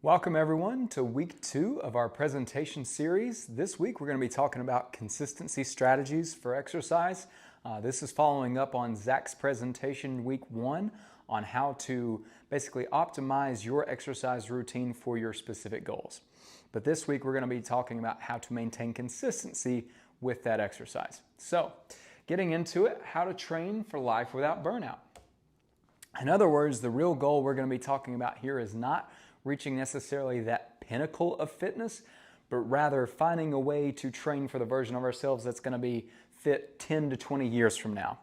Welcome everyone to week 2 of our presentation series. This week we're going to be talking about consistency strategies for exercise. This is following up on Zach's presentation week 1 on how to basically optimize your exercise routine for your specific goals. But this week we're going to be talking about how to maintain consistency with that exercise. So, getting into it, how to train for life without burnout. In other words, the real goal we're going to be talking about here is not reaching necessarily that pinnacle of fitness, but rather finding a way to train for the version of ourselves that's going to be fit 10 to 20 years from now.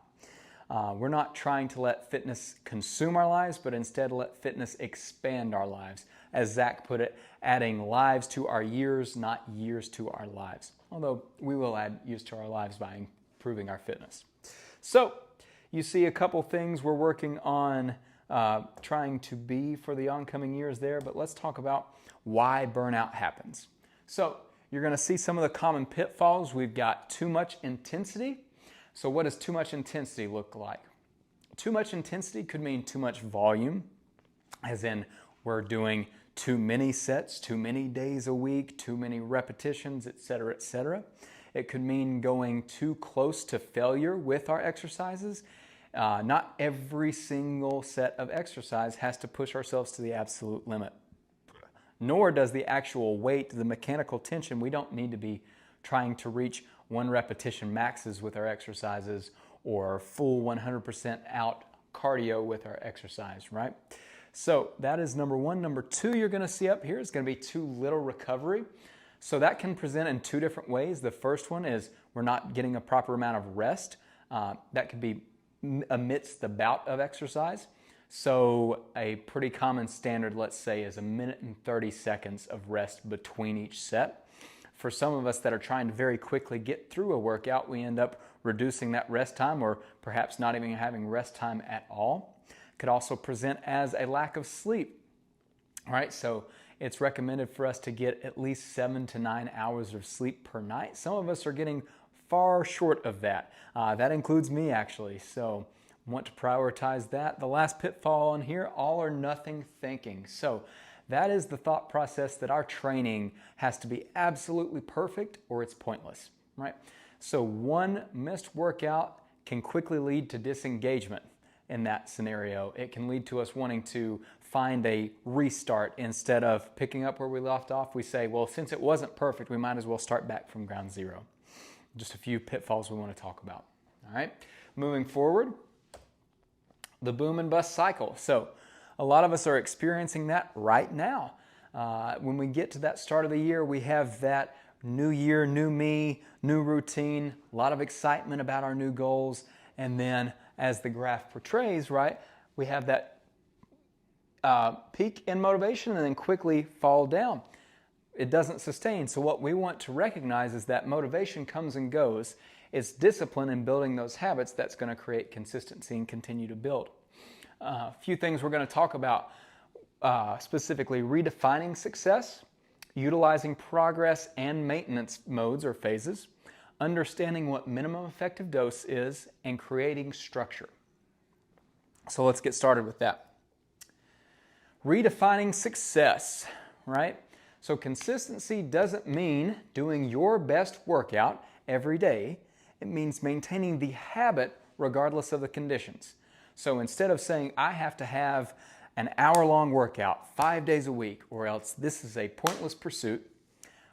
We're not trying to let fitness consume our lives, but instead let fitness expand our lives. As Zach put it, adding lives to our years, not years to our lives. Although we will add years to our lives by improving our fitness. So, you see a couple things we're working on trying to be for the oncoming years there, but let's talk about why burnout happens. So you're going to see some of the common pitfalls. We've got too much intensity. So what does too much intensity look like? Too much intensity could mean too much volume, as in we're doing too many sets, too many days a week, too many repetitions, etc., etc. It could mean going too close to failure with our exercises. Not every single set of exercise has to push ourselves to the absolute limit. Nor does the actual weight, the mechanical tension, we don't need to be trying to reach 1 repetition maxes with our exercises or full 100% out cardio with our exercise, right? So that is number 1. Number 2 you're going to see up here is going to be too little recovery. So that can present in 2 different ways. The first one is we're not getting a proper amount of rest. That could be amidst the bout of exercise. So a pretty common standard, let's say, is 1 minute and 30 seconds of rest between each set. For some of us that are trying to very quickly get through a workout, we end up reducing that rest time or perhaps not even having rest time at all. Could also present as a lack of sleep. All right, so it's recommended for us to get at least 7 to 9 hours of sleep per night. Some of us are getting far short of that. That includes me, actually, so want to prioritize that. The last pitfall on here, all or nothing thinking. So that is the thought process that our training has to be absolutely perfect or it's pointless, right? So one missed workout can quickly lead to disengagement in that scenario. It can lead to us wanting to find a restart instead of picking up where we left off. We say, well, since it wasn't perfect, we might as well start back from ground zero. Just a few pitfalls we want to talk about. All right, moving forward, the boom and bust cycle. So a lot of us are experiencing that right now. When we get to that start of the year, we have that new year, new me, new routine, a lot of excitement about our new goals. And then as the graph portrays, right, we have that peak in motivation and then quickly fall down. It doesn't sustain. So what we want to recognize is that motivation comes and goes. It's discipline in building those habits that's going to create consistency and continue to build. A few things we're going to talk about, specifically redefining success, utilizing progress and maintenance modes or phases, understanding what minimum effective dose is, and creating structure. So let's get started with that. Redefining success, right? So consistency doesn't mean doing your best workout every day. It means maintaining the habit regardless of the conditions. So instead of saying, I have to have an hour-long workout 5 days a week or else this is a pointless pursuit,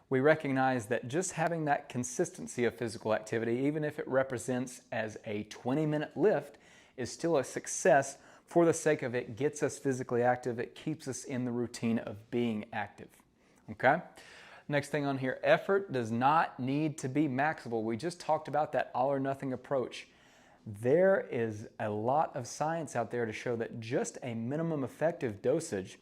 we recognize that just having that consistency of physical activity, even if it represents as a 20-minute lift, is still a success for the sake of it gets us physically active. It keeps us in the routine of being active. Okay? Next thing on here, effort does not need to be maximal. We just talked about that all or nothing approach. There is a lot of science out there to show that just a minimum effective dosage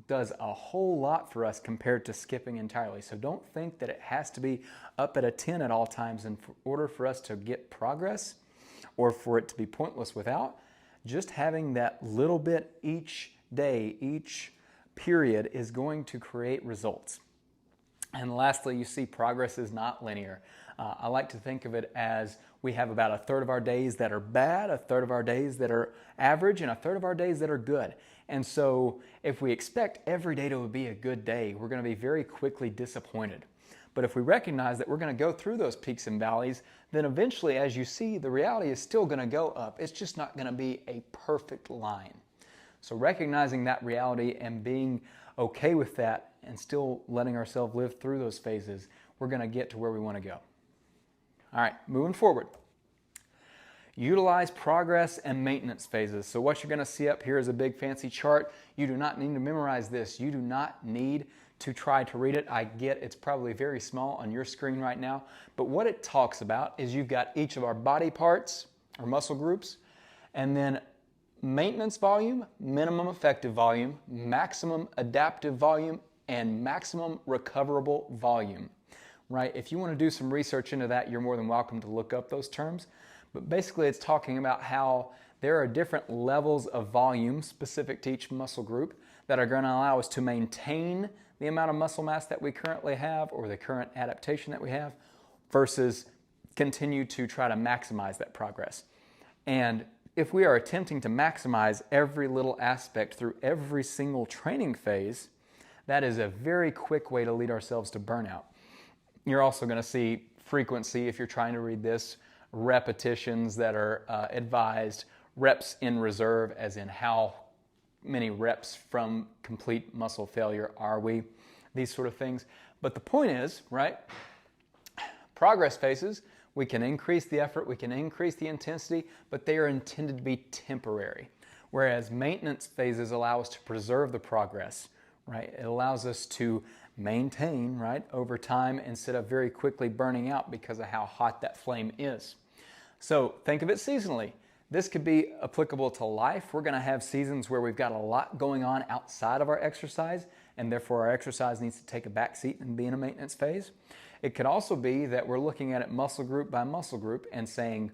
does a whole lot for us compared to skipping entirely. So don't think that it has to be up at a 10 at all times in order for us to get progress or for it to be pointless without. Just having that little bit each day, each period is going to create results. And lastly, you see progress is not linear. I like to think of it as we have about a third of our days that are bad, a third of our days that are average, and a third of our days that are good. And so if we expect every day to be a good day, we're going to be very quickly disappointed. But if we recognize that we're going to go through those peaks and valleys, then eventually, as you see, the reality is still going to go up. It's just not going to be a perfect line. So recognizing that reality and being okay with that and still letting ourselves live through those phases, we're going to get to where we want to go. All right, moving forward. Utilize progress and maintenance phases. So what you're going to see up here is a big fancy chart. You do not need to memorize this. You do not need to try to read it. I get it's probably very small on your screen right now, but what it talks about is you've got each of our body parts or muscle groups, and then maintenance volume, minimum effective volume, maximum adaptive volume, and maximum recoverable volume. Right? If you want to do some research into that, you're more than welcome to look up those terms. But basically it's talking about how there are different levels of volume specific to each muscle group that are going to allow us to maintain the amount of muscle mass that we currently have or the current adaptation that we have versus continue to try to maximize that progress. And if we are attempting to maximize every little aspect through every single training phase, that is a very quick way to lead ourselves to burnout. You're also going to see frequency, if you're trying to read this, repetitions that are advised, reps in reserve, as in how many reps from complete muscle failure are we, these sort of things. But the point is, right, progress phases, we can increase the effort, we can increase the intensity, but they are intended to be temporary. Whereas maintenance phases allow us to preserve the progress, right? It allows us to maintain, right, over time instead of very quickly burning out because of how hot that flame is. So think of it seasonally. This could be applicable to life. We're going to have seasons where we've got a lot going on outside of our exercise, and therefore our exercise needs to take a back seat and be in a maintenance phase. It could also be that we're looking at it muscle group by muscle group and saying,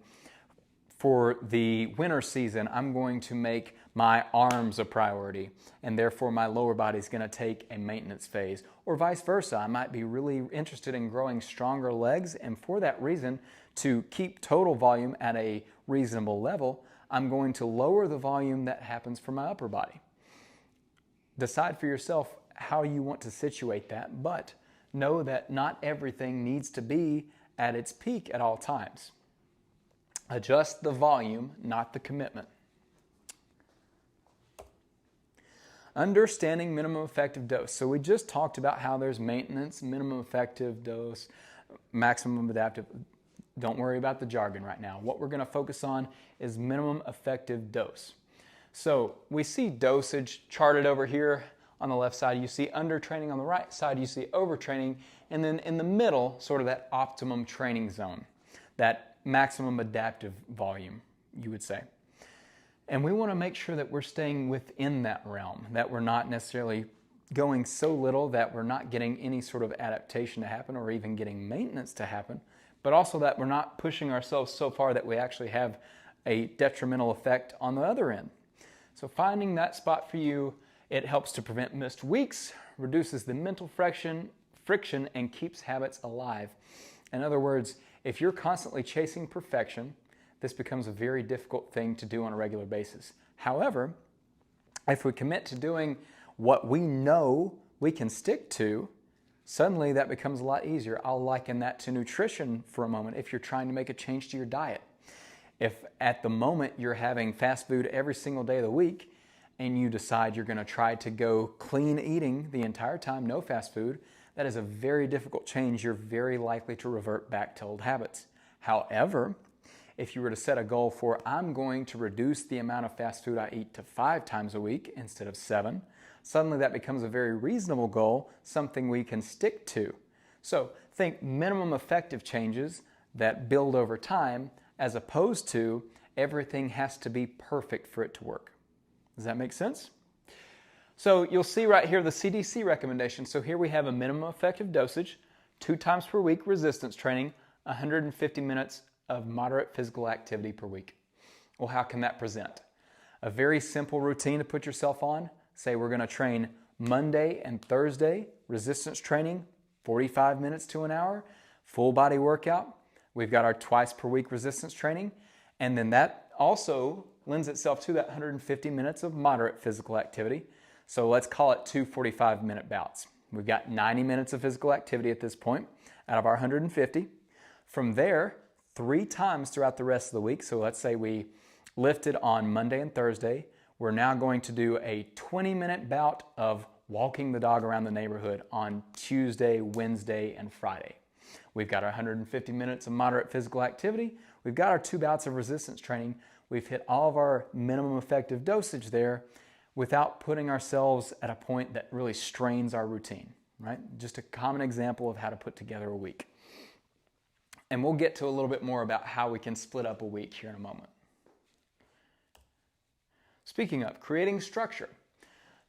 for the winter season, I'm going to make my arms a priority, and therefore my lower body is going to take a maintenance phase. Or vice versa, I might be really interested in growing stronger legs, and for that reason, to keep total volume at a reasonable level, I'm going to lower the volume that happens for my upper body. Decide for yourself how you want to situate that, but know that not everything needs to be at its peak at all times. Adjust the volume, not the commitment. Understanding minimum effective dose. So we just talked about how there's maintenance, minimum effective dose, maximum adaptive. Don't worry about the jargon right now. What we're going to focus on is minimum effective dose. So we see dosage charted over here on the left side. You see undertraining on the right side. You see overtraining. And then in the middle, sort of that optimum training zone, that maximum adaptive volume, you would say. And we want to make sure that we're staying within that realm, that we're not necessarily going so little that we're not getting any sort of adaptation to happen or even getting maintenance to happen, but also that we're not pushing ourselves so far that we actually have a detrimental effect on the other end. So finding that spot for you, it helps to prevent missed weeks, reduces the mental friction, and keeps habits alive. In other words, if you're constantly chasing perfection, this becomes a very difficult thing to do on a regular basis. However, if we commit to doing what we know we can stick to, suddenly that becomes a lot easier. I'll liken that to nutrition for a moment if you're trying to make a change to your diet. If at the moment you're having fast food every single day of the week and you decide you're going to try to go clean eating the entire time, no fast food, that is a very difficult change. You're very likely to revert back to old habits. However, if you were to set a goal for, I'm going to reduce the amount of fast food I eat to 5 times a week instead of 7, suddenly that becomes a very reasonable goal, something we can stick to. So think minimum effective changes that build over time, as opposed to everything has to be perfect for it to work. Does that make sense? So you'll see right here the CDC recommendation. So here we have a minimum effective dosage, 2 times per week resistance training, 150 minutes of moderate physical activity per week. Well, how can that present? A very simple routine to put yourself on. Say we're going to train Monday and Thursday, resistance training, 45 minutes to an hour, full body workout. We've got our twice per week resistance training. And then that also lends itself to that 150 minutes of moderate physical activity. So let's call it 2 45-minute bouts. We've got 90 minutes of physical activity at this point out of our 150. From there, 3 times throughout the rest of the week, so let's say we lifted on Monday and Thursday, we're now going to do a 20-minute bout of walking the dog around the neighborhood on Tuesday, Wednesday, and Friday. We've got our 150 minutes of moderate physical activity. We've got our 2 bouts of resistance training. We've hit all of our minimum effective dosage there without putting ourselves at a point that really strains our routine, right? Just a common example of how to put together a week. And we'll get to a little bit more about how we can split up a week here in a moment. Speaking of creating structure,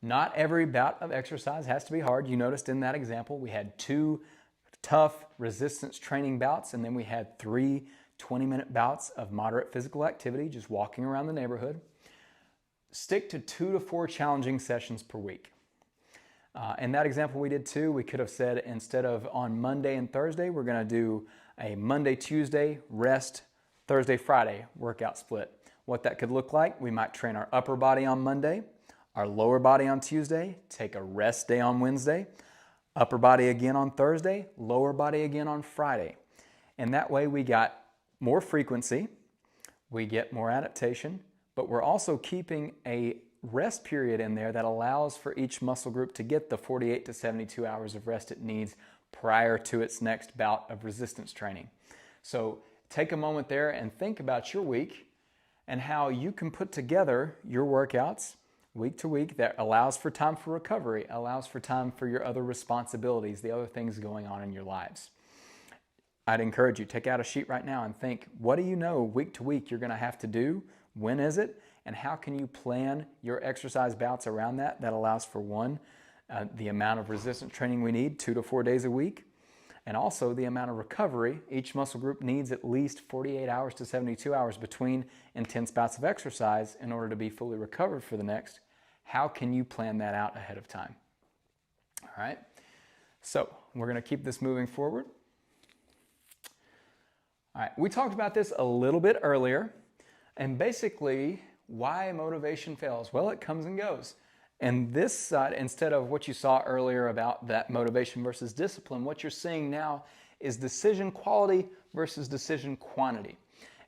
not every bout of exercise has to be hard. You noticed in that example, we had 2 tough resistance training bouts, and then we had 3 20-minute bouts of moderate physical activity, just walking around the neighborhood. Stick to 2 to 4 challenging sessions per week. In that example we did 2, we could have said instead of on Monday and Thursday, we're going to do a Monday, Tuesday, rest, Thursday, Friday workout split. What that could look like, we might train our upper body on Monday, our lower body on Tuesday, take a rest day on Wednesday, upper body again on Thursday, lower body again on Friday. And that way we got more frequency, we get more adaptation, but we're also keeping a rest period in there that allows for each muscle group to get the 48 to 72 hours of rest it needs prior to its next bout of resistance training. So take a moment there and think about your week and how you can put together your workouts week to week that allows for time for recovery, allows for time for your other responsibilities, the other things going on in your lives. I'd encourage you, take out a sheet right now and think, what do you know week to week you're going to have to do? When is it? And how can you plan your exercise bouts around that? That allows for one, the amount of resistance training we need, 2 to 4 days a week, and also the amount of recovery. Each muscle group needs at least 48 hours to 72 hours between intense bouts of exercise in order to be fully recovered for the next. How can you plan that out ahead of time? All right, so we're going to keep this moving forward. All right, we talked about this a little bit earlier, and basically why motivation fails. Well, it comes and goes. And this side, instead of what you saw earlier about that motivation versus discipline, what you're seeing now is decision quality versus decision quantity.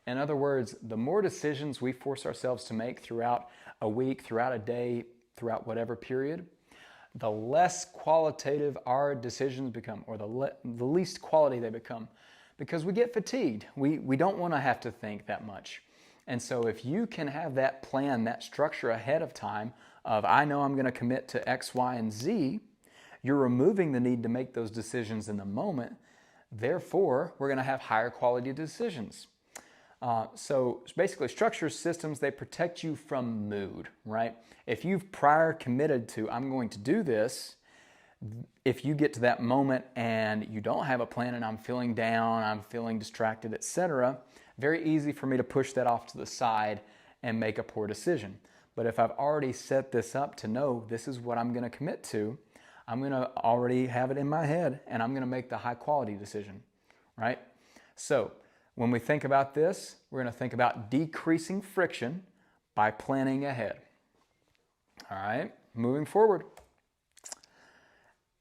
In other words, the more decisions we force ourselves to make throughout a week, throughout a day, throughout whatever period, the less qualitative our decisions become, or the least quality they become, because we get fatigued. We don't want to have to think that much. And so if you can have that plan, that structure ahead of time of, I know I'm going to commit to X, Y, and Z, you're removing the need to make those decisions in the moment. Therefore, we're going to have higher quality decisions. So basically, structure systems, they protect you from mood, right? If you've prior committed to, I'm going to do this, if you get to that moment and you don't have a plan and I'm feeling down, I'm feeling distracted, etc., very easy for me to push that off to the side and make a poor decision. But if I've already set this up to know this is what I'm going to commit to, I'm going to already have it in my head and I'm going to make the high quality decision, right? So when we think about this, we're going to think about decreasing friction by planning ahead. All right, moving forward.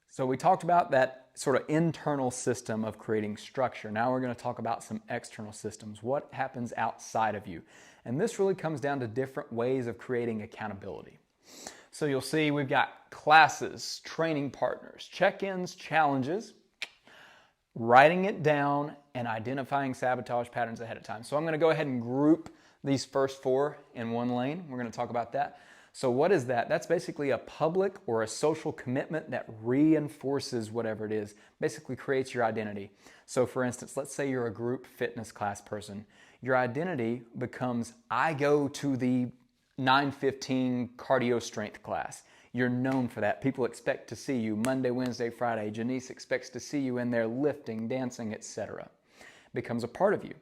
So we talked about that sort of internal system of creating structure. Now we're going to talk about some external systems. What happens outside of you? And this really comes down to different ways of creating accountability. So you'll see we've got classes, training partners, check-ins, challenges, writing it down, and identifying sabotage patterns ahead of time. So I'm going to go ahead and group these first 4 in one lane. We're going to talk about that. So what is that? That's basically a public or a social commitment that reinforces whatever it is, basically creates your identity. So for instance, let's say you're a group fitness class person. Your identity becomes, I go to the 9:15 cardio strength class. You're known for that. People expect to see you Monday, Wednesday, Friday. Janice expects to see you in there lifting, dancing, etc. Becomes a part of you.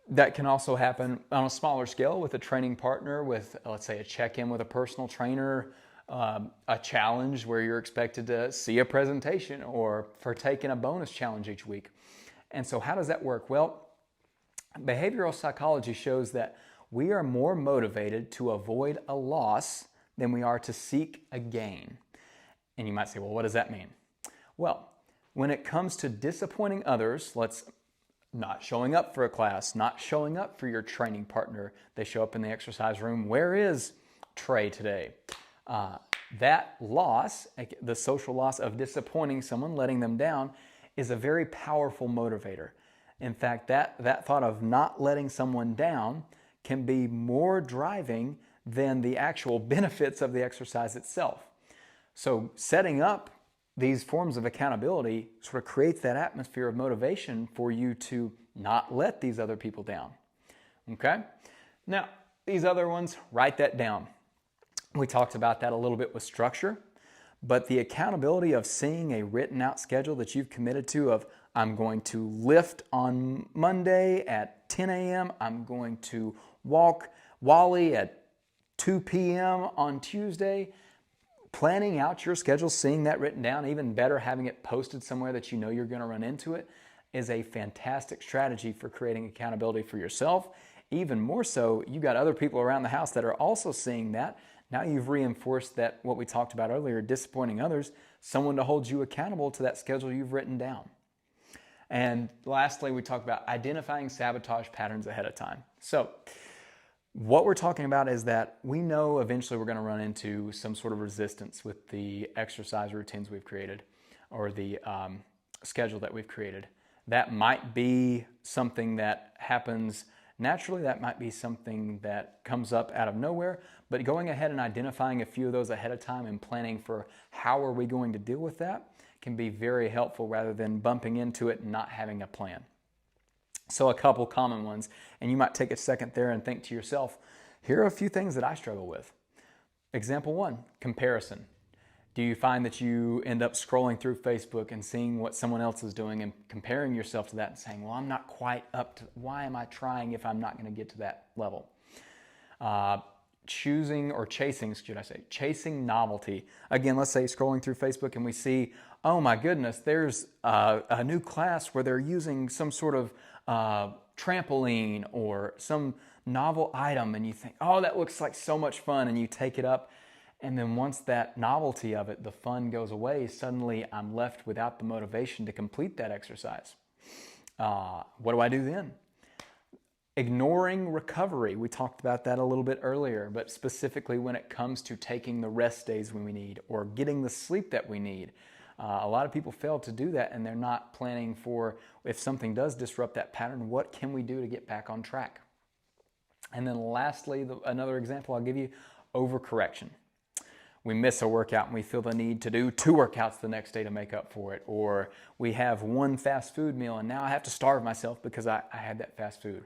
That can also happen on a smaller scale with a training partner, with, let's say, a check-in with a personal trainer, a challenge where you're expected to see a presentation or partake in a bonus challenge each week. And so how does that work? Well, behavioral psychology shows that we are more motivated to avoid a loss than we are to seek a gain. And you might say, well, what does that mean? Well, when it comes to disappointing others, not showing up for a class, not showing up for your training partner, they show up in the exercise room, where is Trey today? That loss, the social loss of disappointing someone, letting them down, is a very powerful motivator. In fact, that thought of not letting someone down can be more driving than the actual benefits of the exercise itself. So setting up these forms of accountability sort of creates that atmosphere of motivation for you to not let these other people down. Okay? Now, these other ones, write that down. We talked about that a little bit with structure, but the accountability of seeing a written out schedule that you've committed to of, I'm going to lift on Monday at 10 a.m., I'm going to walk Wally at 2 p.m. on Tuesday. Planning out your schedule, seeing that written down, even better, having it posted somewhere that you know you're going to run into it, is a fantastic strategy for creating accountability for yourself. Even more so, you got other people around the house that are also seeing that. Now you've reinforced that, what we talked about earlier, disappointing others, someone to hold you accountable to that schedule you've written down. And lastly, we talked about identifying sabotage patterns ahead of time. So what we're talking about is that we know eventually we're going to run into some sort of resistance with the exercise routines we've created or the schedule that we've created. That might be something that happens naturally. That might be something that comes up out of nowhere. But going ahead and identifying a few of those ahead of time and planning for how are we going to deal with that can be very helpful rather than bumping into it and not having a plan. So a couple common ones, and you might take a second there and think to yourself, here are a few things that I struggle with. Example one, comparison. Do you find that you end up scrolling through Facebook and seeing what someone else is doing and comparing yourself to that and saying, well, I'm not quite up to, why am I trying if I'm not going to get to that level? Chasing novelty. Again, let's say scrolling through Facebook and we see, oh my goodness, there's a new class where they're using some sort of trampoline or some novel item, and you think, oh, that looks like so much fun, and you take it up, and then once that novelty of it, the fun goes away, suddenly I'm left without the motivation to complete that exercise. What do I do then? Ignoring recovery. We talked about that a little bit earlier, but specifically when it comes to taking the rest days when we need or getting the sleep that we need. A lot of people fail to do that, and they're not planning for, if something does disrupt that pattern, what can we do to get back on track? And then lastly, another example I'll give you, overcorrection. We miss a workout and we feel the need to do 2 workouts the next day to make up for it. Or we have one fast food meal and now I have to starve myself because I had that fast food.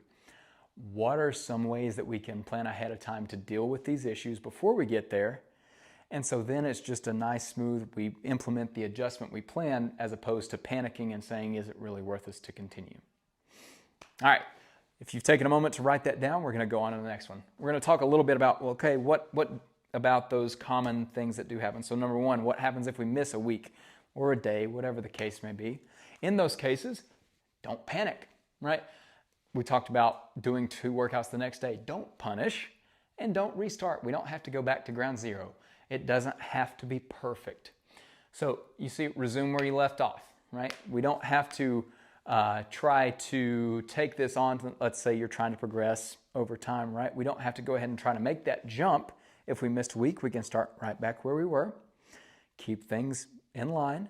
What are some ways that we can plan ahead of time to deal with these issues before we get there? And so then it's just a nice, smooth, we implement the adjustment we plan as opposed to panicking and saying, is it really worth us to continue? All right, if you've taken a moment to write that down, we're going to go on to the next one. We're going to talk a little bit about, well, okay, what about those common things that do happen. So number one, what happens if we miss a week or a day, whatever the case may be? In those cases, don't panic, right? We talked about doing 2 workouts the next day. Don't punish and don't restart. We don't have to go back to ground zero. It doesn't have to be perfect. So you see, resume where you left off, right? We don't have to try to take this on to, let's say you're trying to progress over time, right? We don't have to go ahead and try to make that jump. If we missed a week, we can start right back where we were, keep things in line,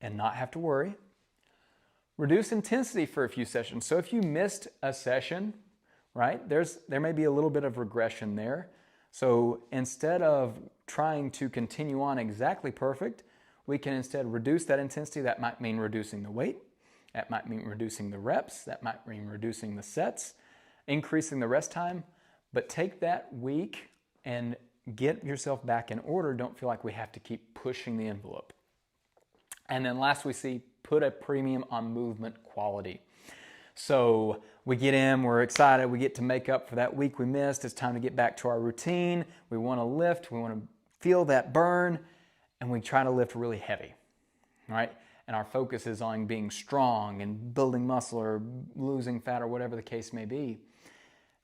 and not have to worry. Reduce intensity for a few sessions. So if you missed a session, right, there may be a little bit of regression there. So instead of trying to continue on exactly perfect, we can instead reduce that intensity. That might mean reducing the weight. That might mean reducing the reps. That might mean reducing the sets, increasing the rest time. But take that week and get yourself back in order. Don't feel like we have to keep pushing the envelope. And then last we see, put a premium on movement quality. So we get in, we're excited, we get to make up for that week we missed. It's time to get back to our routine. We want to lift, we want to feel that burn, and we try to lift really heavy, right? And our focus is on being strong and building muscle or losing fat or whatever the case may be.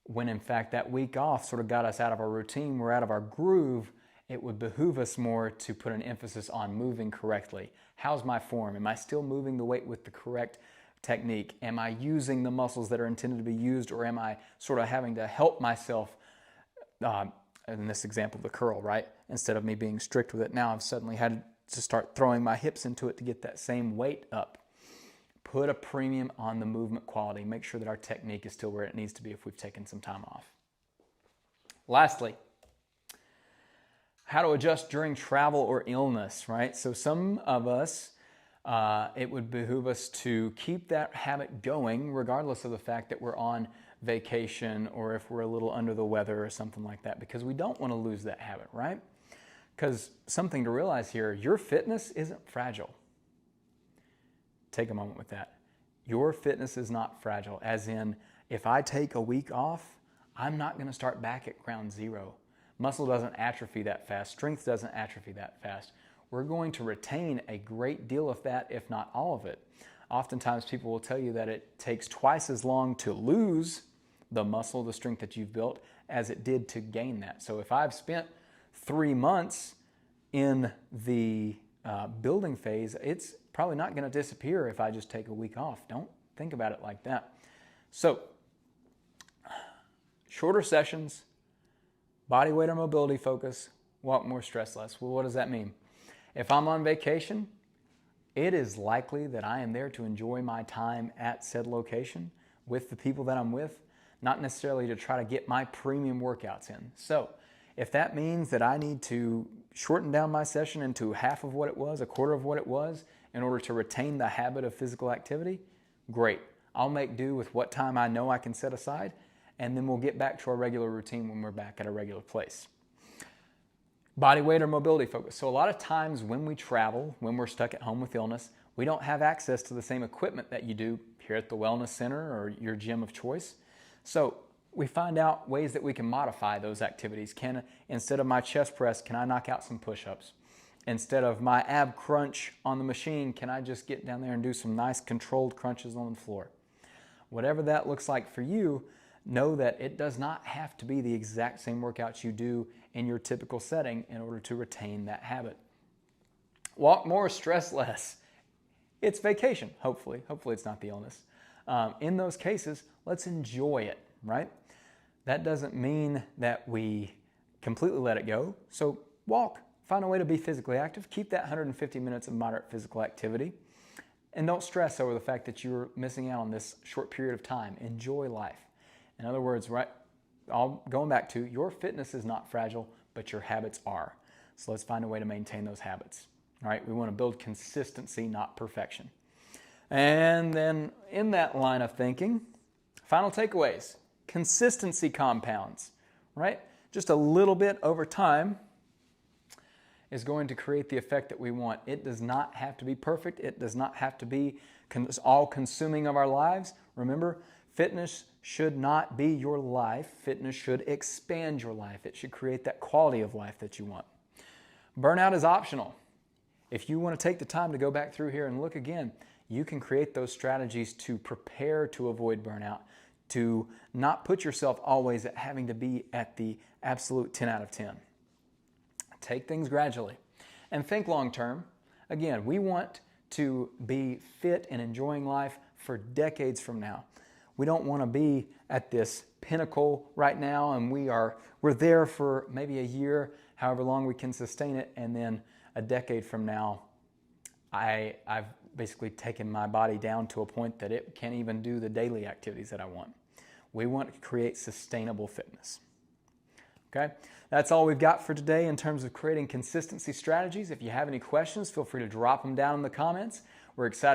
when in fact that week off sort of got us out of our routine, we're out of our groove. It would behoove us more to put an emphasis on moving correctly. How's my form? Am I still moving the weight with the correct technique? Am I using the muscles that are intended to be used, or am I sort of having to help myself, in this example, the curl, right? Instead of me being strict with it, now I've suddenly had to start throwing my hips into it to get that same weight up. Put a premium on the movement quality. Make sure that our technique is still where it needs to be if we've taken some time off. Lastly, how to adjust during travel or illness, right? So some of us, it would behoove us to keep that habit going regardless of the fact that we're on vacation or if we're a little under the weather or something like that, because we don't want to lose that habit, right? Because something to realize here, your fitness isn't fragile. Take a moment with that. Your fitness is not fragile, as in, if I take a week off, I'm not going to start back at ground zero. Muscle doesn't atrophy that fast. Strength doesn't atrophy that fast. We're going to retain a great deal of that, if not all of it. Oftentimes people will tell you that it takes twice as long to lose the muscle, the strength that you've built, as it did to gain that. So if I've spent 3 months in the building phase, it's probably not going to disappear if I just take a week off. Don't think about it like that. So, shorter sessions, body weight or mobility focus, walk more, stress less. Well, what does that mean? If I'm on vacation, it is likely that I am there to enjoy my time at said location with the people that I'm with, not necessarily to try to get my premium workouts in. So, if that means that I need to shorten down my session into half of what it was, a quarter of what it was, in order to retain the habit of physical activity, great. I'll make do with what time I know I can set aside, and then we'll get back to our regular routine when we're back at a regular place. Body weight or mobility focus. So a lot of times when we travel, when we're stuck at home with illness, we don't have access to the same equipment that you do here at the wellness center or your gym of choice. So we find out ways that we can modify those activities. Instead of my chest press, can I knock out some push-ups? Instead of my ab crunch on the machine, can I just get down there and do some nice controlled crunches on the floor? Whatever that looks like for you, know that it does not have to be the exact same workouts you do in your typical setting in order to retain that habit. Walk more, stress less. It's vacation, hopefully. Hopefully it's not the illness. In those cases, let's enjoy it, right? That doesn't mean that we completely let it go. So walk. Find a way to be physically active. Keep that 150 minutes of moderate physical activity. And don't stress over the fact that you're missing out on this short period of time. Enjoy life. In other words, right, going back to, your fitness is not fragile, but your habits are. So let's find a way to maintain those habits. All right, we want to build consistency, not perfection. And then in that line of thinking, final takeaways. Consistency compounds, right? Just a little bit over time is going to create the effect that we want. It does not have to be perfect. It does not have to be all-consuming of our lives. Remember, fitness should not be your life. Fitness should expand your life. It should create that quality of life that you want. Burnout is optional. If you want to take the time to go back through here and look again, you can create those strategies to prepare to avoid burnout, to not put yourself always at having to be at the absolute 10 out of 10. Take things gradually and think long term. Again, we want to be fit and enjoying life for decades from now. We don't want to be at this pinnacle right now and we're there for maybe a year, however long we can sustain it, and then a decade from now, I've basically taken my body down to a point that it can't even do the daily activities that I want. We want to create sustainable fitness. Okay, that's all we've got for today in terms of creating consistency strategies. If you have any questions, feel free to drop them down in the comments. We're excited